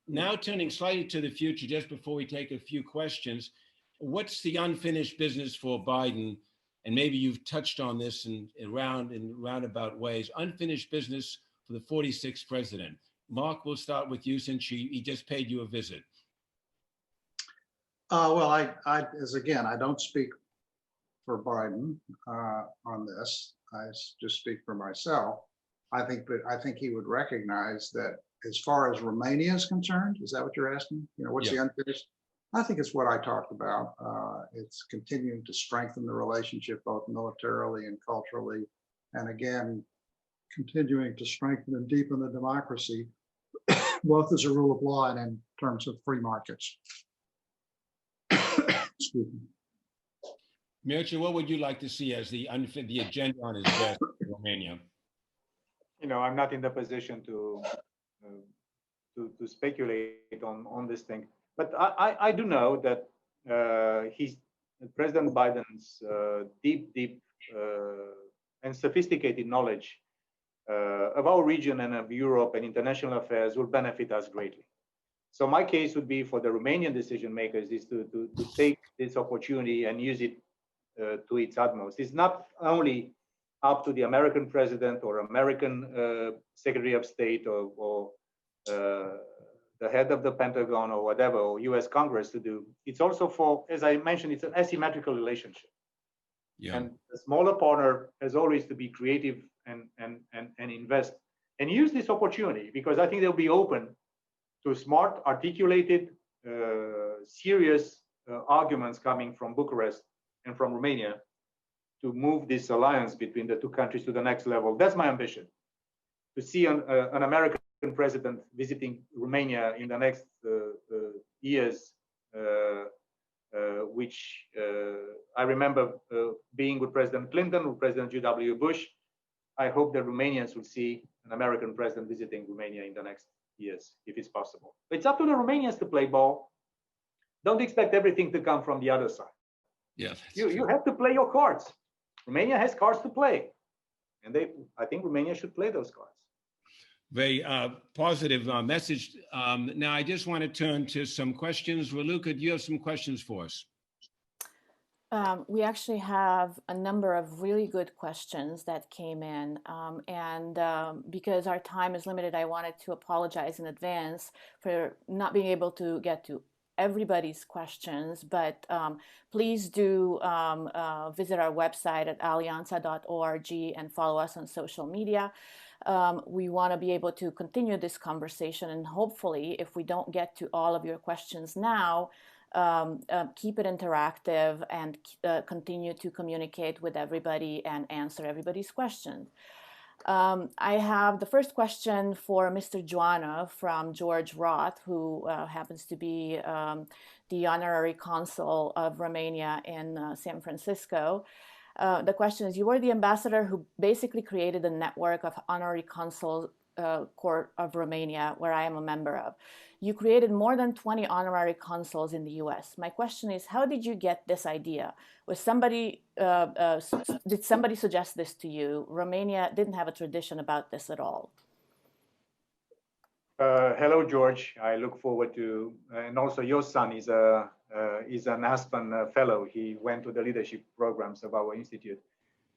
Now turning slightly to the future, just before we take a few questions, what's the unfinished business for Biden? And maybe you've touched on this in roundabout ways. Unfinished business for the 46th president. Mark, we'll start with you since he just paid you a visit. Well, I don't speak for Biden on this. I just speak for myself. I think he would recognize that as far as Romania is concerned, is that what you're asking? You know, what's the unfinished? I think it's what I talked about. It's continuing to strengthen the relationship both militarily and culturally, and again, continuing to strengthen and deepen the democracy, both as a rule of law and in terms of free markets. Excuse me. Mircea, what would you like to see as the agenda on his desk in Romania? You know, I'm not in the position to speculate on this thing, but I do know that President Biden's deep and sophisticated knowledge of our region and of Europe and international affairs will benefit us greatly. So my case would be for the Romanian decision makers is to take this opportunity and use it to its utmost. It's not only up to the American president or American Secretary of State or the head of the Pentagon or whatever, or US Congress to do. It's also for, as I mentioned, it's an asymmetrical relationship. Yeah. And the smaller partner has always to be creative and invest and use this opportunity, because I think they'll be open to smart, articulated, serious arguments coming from Bucharest and from Romania to move this alliance between the two countries to the next level. That's my ambition, to see an American president visiting Romania in the next years, which I remember being with President Clinton, with President G.W. Bush. I hope the Romanians will see an American president visiting Romania in the next years, if it's possible. But it's up to the Romanians to play ball. Don't expect everything to come from the other side. Yeah, you have to play your cards. Romania has cards to play, and I think Romania should play those cards. Very positive message. Now, I just want to turn to some questions. Raluca, do you have some questions for us? We actually have a number of really good questions that came in. Because our time is limited, I wanted to apologize in advance for not being able to get to everybody's questions, but please do visit our website at alianta.org and follow us on social media. We want to be able to continue this conversation, and hopefully, if we don't get to all of your questions now, keep it interactive and continue to communicate with everybody and answer everybody's questions. I have the first question for Mr. Geoana from George Roth, who happens to be the honorary consul of Romania in San Francisco. The question is, you were the ambassador who basically created a network of honorary consul Court of Romania, where I am a member of. You created more than 20 honorary consuls in the US. My question is, how did you get this idea? Was somebody, did somebody suggest this to you? Romania didn't have a tradition about this at all. Hello, George. I look forward to, and also your son is an Aspen fellow. He went to the leadership programs of our institute.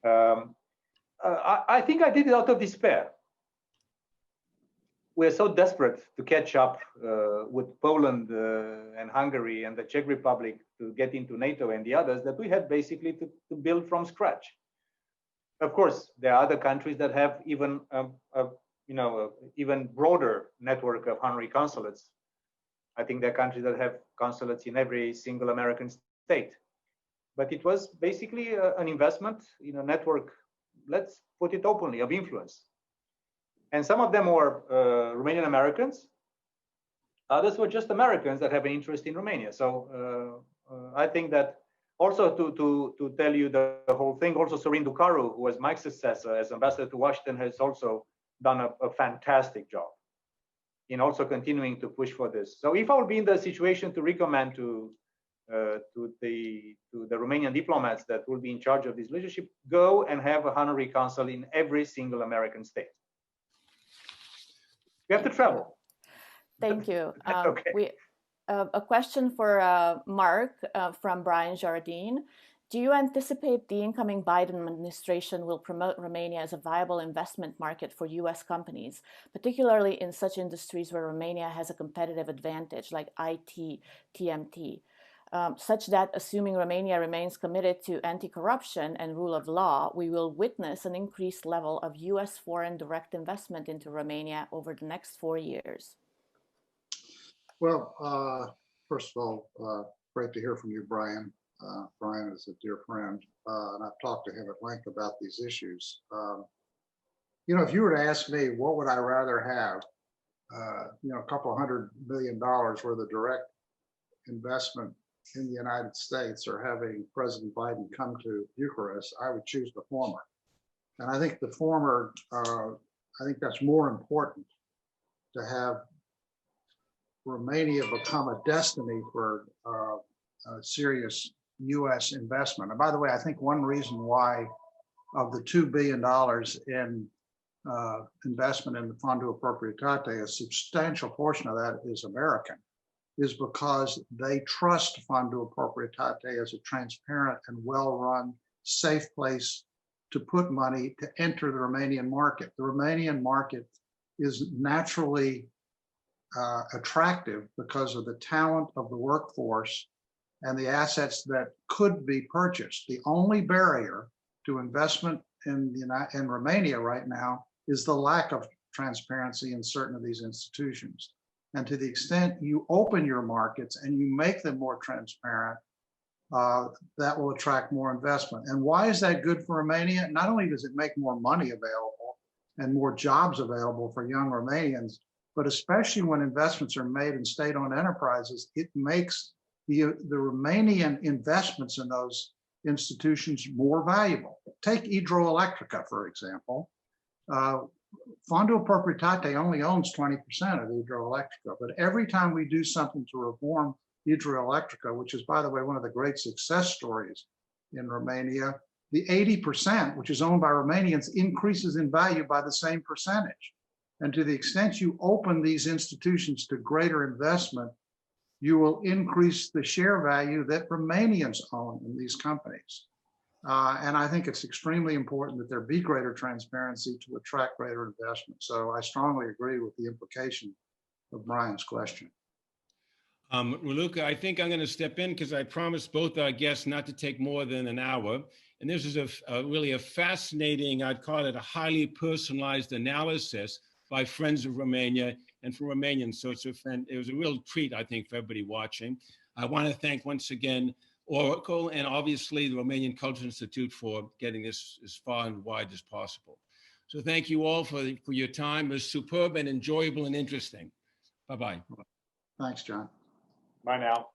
I think I did it out of despair. We're so desperate to catch up with Poland and Hungary and the Czech Republic to get into NATO and the others that we had basically to build from scratch. Of course, there are other countries that have even even broader network of honorary consulates. I think there are countries that have consulates in every single American state. But it was basically an investment in a network, let's put it openly, of influence. And some of them were Romanian Americans. Others were just Americans that have an interest in Romania. So I think that also to tell you the whole thing, also Sorin Ducaru, who was my successor as ambassador to Washington, has also done a fantastic job in also continuing to push for this. So if I would be in the situation to recommend to the Romanian diplomats that will be in charge of this leadership, go and have a honorary consul in every single American state. We have to travel. Thank you. Okay. A question for Mark from Brian Jardine. Do you anticipate the incoming Biden administration will promote Romania as a viable investment market for US companies, particularly in such industries where Romania has a competitive advantage like IT, TMT, such that assuming Romania remains committed to anti-corruption and rule of law, we will witness an increased level of US foreign direct investment into Romania over the next 4 years? Well, first of all, great to hear from you, Brian. Brian is a dear friend, and I've talked to him at length about these issues. You know, if you were to ask me, what would I rather have? A couple $100 million worth of direct investment in the United States, or having President Biden come to Bucharest, I would choose the former. And I think the former, I think that's more important, to have Romania become a destiny for serious US investment. And by the way, I think one reason why of the $2 billion in investment in the Fondo Proprietate, a substantial portion of that is American, is because they trust Fondo Proprietate as a transparent and well-run, safe place to put money to enter the Romanian market. The Romanian market is naturally attractive because of the talent of the workforce and the assets that could be purchased. The only barrier to investment in Romania right now is the lack of transparency in certain of these institutions. And to the extent you open your markets and you make them more transparent, that will attract more investment. And why is that good for Romania? Not only does it make more money available and more jobs available for young Romanians, but especially when investments are made in state-owned enterprises, it makes the Romanian investments in those institutions more valuable. Take Hidroelectrica, for example. Fondul Proprietate only owns 20% of Hidroelectrica, but every time we do something to reform Hidroelectrica, which is, by the way, one of the great success stories in Romania, the 80%, which is owned by Romanians, increases in value by the same percentage. And to the extent you open these institutions to greater investment, you will increase the share value that Romanians own in these companies. And I think it's extremely important that there be greater transparency to attract greater investment. So I strongly agree with the implication of Brian's question. Raluca, I think I'm going to step in because I promised both our guests not to take more than an hour. And this is really a fascinating, I'd call it a highly personalized analysis by Friends of Romania and for Romanians. So it was a real treat, I think, for everybody watching. I want to thank once again Oracle and obviously the Romanian Cultural Institute for getting this as far and wide as possible. So thank you all for your time. It was superb and enjoyable and interesting. Bye-bye. Thanks, John. Bye now.